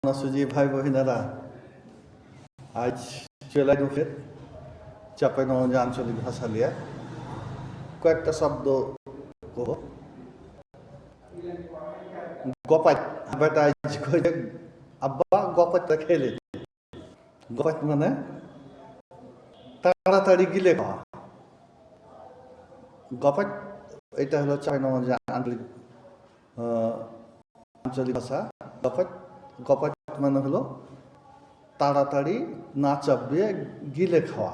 নাসুজি ভাই বোনেরা, আজ চলে ফের চাঁপাইনবাবগঞ্জ আঞ্চলিক ভাষা লিয়া কয়েকটা শব্দ কব। গপাত বেটা আজ কইলে আব্বা গপাতটা খেলে। গপাত মানে তাড়াতাড়ি গিলে খাওয়া। গপাত এটা হলো চাঁপাইনবাবগঞ্জ আঞ্চলিক ভাষা। গপাত গপাত মানে হলো তাড়াতাড়ি না চাপিয়ে গিলে খাওয়া।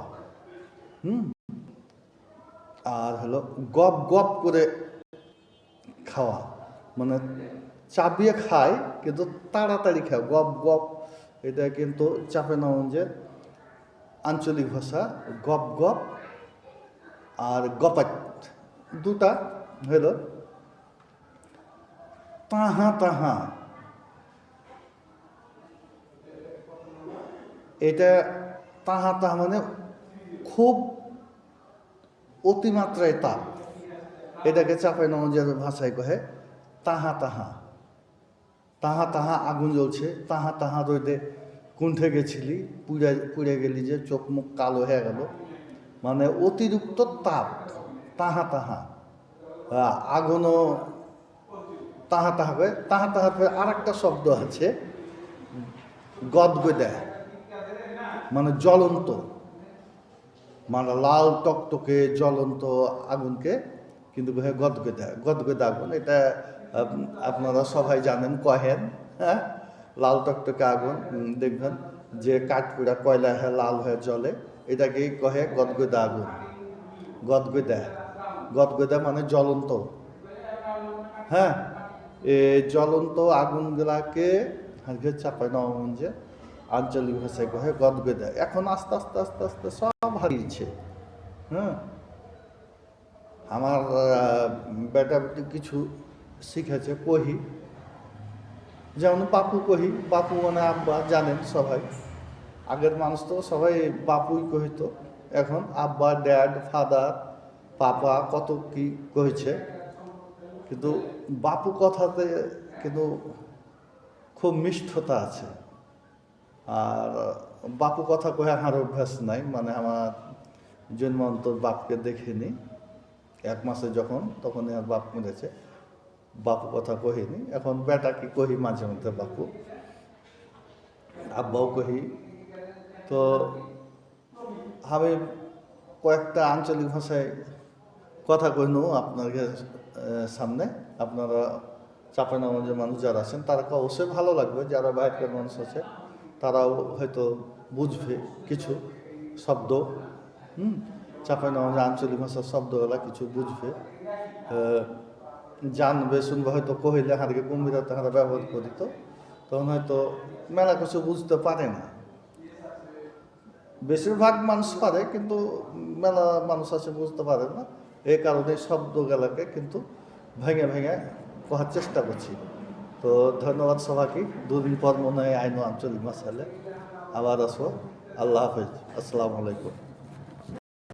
আর হলো গপ গপ করে খাওয়া, মানে চাপিয়ে খায় কিন্তু তাড়াতাড়ি খায়। গপ গপ এটা কিন্তু চাঁপাইনবাবগঞ্জের আঞ্চলিক ভাষা। গপ গপ আর গপাত দুটা হলো তাহা তাহা। এটা তাহা তাহা মানে খুব অতিমাত্রায় তাপ। এটাকে চাঁপাইনবাবগঞ্জের ভাষায় কহে তাহা তাহা। তাহা তাহা আগুন জ্বলছে, তাহা তাহা রোদে কুণ্ঠে গেছিলি, পুড়ে গেলি যে চোখ মুখ কালো হয়ে গেল, মানে অতিরিক্ত তাপ। তাহা তাহা আগুনও তাহা তাহা করে। তাহা তাহা করে আর একটা শব্দ আছে গদগদা, মানে জ্বলন্ত, মানে লাল টকটকে জ্বলন্ত আগুনকে কিন্তু গদগদা। গদগদা আগুন এটা আপনারা সবাই জানেন, কহেন। হ্যাঁ, লাল টকটকে আগুন দেখবেন যে কাঠপুরা কয়লা হয়ে লাল হয়ে জ্বলে, এটাকেই কহে গদগদা আগুন। গদগদা গদগদা মানে জ্বলন্ত। হ্যাঁ, এই জ্বলন্ত আগুনগুলাকে চাঁপাইনবাবগঞ্জে আঞ্চলিক ভাষায় কহে গদগদা। এখন আস্তে আস্তে আস্তে আস্তে সব হারিয়েছে। হ্যাঁ, আমার বেটা বেটি কিছু শিখেছে কহি, যেমন বাপু কহি। বাপু মানে আব্বা, জানেন সবাই। আগের মানুষ তো সবাই বাপুই কহিত, এখন আব্বা, ড্যাড, ফাদার, পাপা কত কি কহেছে। কিন্তু বাপু কথাতে কিন্তু খুব মিষ্টতা আছে। আর বাপু কথা কহে আমার অভ্যাস নাই, মানে আমার জন্মান্তর বাপকে দেখিনি। 1 মাসে যখন, তখনই আর বাপ মরেছে, বাপু কথা কহিনি। এখন বেটা কি কহি মাঝে মধ্যে বাপু, আব্বাও কহি। তো আমি কয়েকটা আঞ্চলিক ভাষায় কথা কইনু আপনার সামনে। আপনারা চাঁপাইনবাবগঞ্জের মানুষ যারা আছেন তারা অবশ্যই ভালো লাগবে। যারা বাইরের মানুষ আছে তারাও হয়তো বুঝবে কিছু শব্দ। চাঁপাইনবাবগঞ্জের আঞ্চলিক ভাষার শব্দগুলা কিছু বুঝবে, জানবে, শুনবে। হয়তো কহিলে হাঁড়িকে কুম্ভীরা তাহারা ব্যবহার করিত, তখন হয়তো মেলা কিছু বুঝতে পারে না। বেশিরভাগ মানুষ পারে, কিন্তু মেলা মানুষ আছে বুঝতে পারে না। এই কারণে শব্দগুলাকে কিন্তু ভেঙে ভেঙে পড়ার চেষ্টা করছি। তো ধন্যবাদ সবাইকে। 2 দিন পর মনে হয় আইনো আঞ্চলিক ভাষালে আবার আসবো। আল্লাহ হাফেজ, আসসালামু আলাইকুম।